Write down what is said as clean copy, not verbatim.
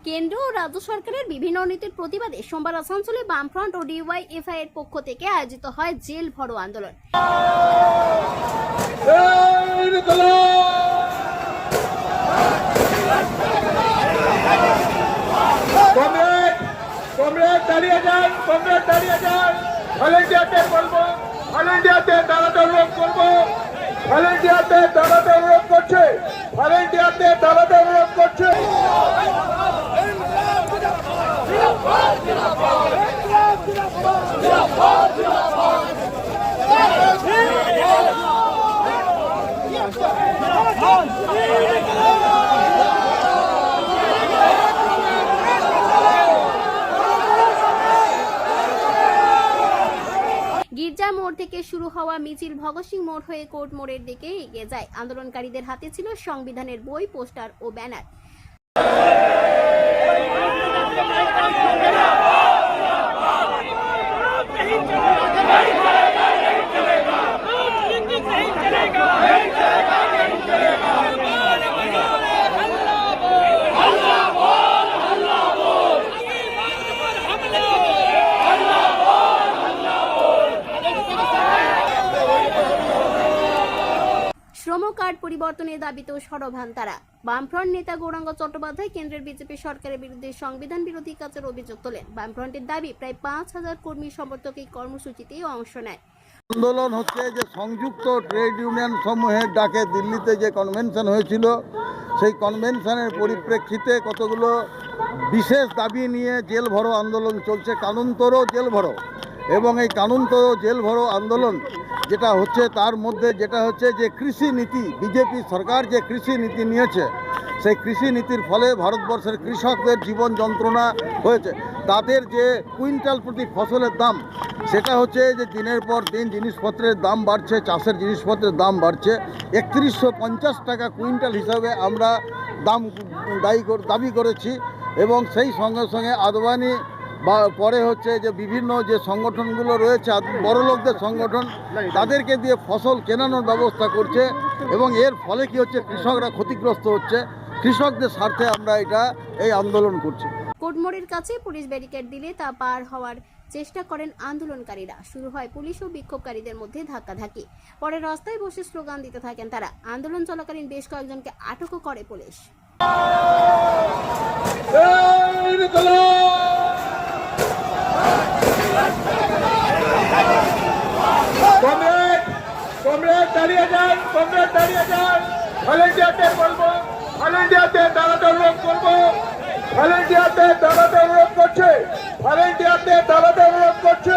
কেন্দ্র ও রাজ্য সরকারের বিভিন্ন নীতির প্রতিবাদে সোমবার আসানসোলে বামফ্রন্ট ও ডিওয়াইএফআই এর পক্ষ থেকে আয়োজিত হয় জেল ভরো আন্দোলন। দাঁড়িয়ে যান, অল ইন্ডিয়াতে বলবো, অল ইন্ডিয়াতে দাঁড়াতে অনুরোধ করবো, অল ইন্ডিয়াতে দাঁড়াতে অনুরোধ করছে, অল ইন্ডিয়াতে দাঁড়াতে অনুরোধ করছে। গির্জা মোড় থেকে শুরু হওয়া মিছিল ভগৎ সিং মোড় হয়ে কোর্ট মোড়ের দিকে এগিয়ে যায়। আন্দোলনকারীদের হাতে ছিল সংবিধানের বই, পোস্টার ও ব্যানার। শ্রম কার্ড পরিবর্তনের দাবিতেও সরব হন তারা। বামফ্রন্ট নেতা গৌরাঙ্গ চট্টোপাধ্যায় কেন্দ্রের বিজেপি সরকারের বিরুদ্ধে সংবিধান বিরোধী কাজের অভিযোগ তোলেন। বামফ্রন্টের দাবি প্রায় ৫,০০০ কর্মী সমর্থক এই কর্মসূচিতে অংশ নেয়। আন্দোলন হচ্ছে যে সংযুক্ত ট্রেড ইউনিয়ন সমূহের ডাকে দিল্লিতে যে কনভেনশন হয়েছিল, সেই কনভেনশনের পরিপ্রেক্ষিতে কতগুলো বিশেষ দাবি নিয়ে জেল ভরো আন্দোলন চলছে, কানুনতর জেল ভরো। এবং এই কানুনতর জেল ভরো আন্দোলন যেটা হচ্ছে, তার মধ্যে যেটা হচ্ছে যে কৃষি নীতি, বিজেপি সরকার যে কৃষি নীতি নিয়েছে, সেই কৃষি নীতির ফলে ভারতবর্ষের কৃষকদের জীবন যন্ত্রণা হয়েছে। তাদের যে কুইন্টাল প্রতি ফসলের দাম, সেটা হচ্ছে যে দিনের পর দিন জিনিসপত্রের দাম বাড়ছে, চাষের জিনিসপত্রের দাম বাড়ছে। ৩১৫০ টাকা কুইন্টাল হিসাবে আমরা দাবি করেছি। এবং সেই সঙ্গে সঙ্গে আদবানি বা পরে হচ্ছে যে বিভিন্ন যে সংগঠনগুলো রয়েছে, বড়লোকদের সংগঠন, তাদেরকে দিয়ে ফসল কেনানোর ব্যবস্থা করছে। এবং এর ফলে কি হচ্ছে, কৃষকরা ক্ষতিগ্রস্ত হচ্ছে। কৃষকদের স্বার্থে আমরা এই আন্দোলন করছি। কোর্টমোড়ের কাছে পুলিশ ব্যারিকেড দিলে তা পার হওয়ার চেষ্টা করেন আন্দোলনকারীরা। শুরু হয় পুলিশ ও বিক্ষোভকারীদের মধ্যে ধাক্কাধাক্কি। পরে রাস্তায় বসে স্লোগান দিতে থাকেন তারা। আন্দোলন চলাকালীন বেশ কয়েকজনকে আটকও করে পুলিশ। দাঁড়িয়ে যান, অল ইন্ডিয়াতে বলবো, অল ইন্ডিয়াতে দাঁড়াতে অনুরোধ করবো, অল ইন্ডিয়াতে দাঁড়াতে অনুরোধ করছে, অল ইন্ডিয়াতে দাঁড়াতে অনুরোধ করছে।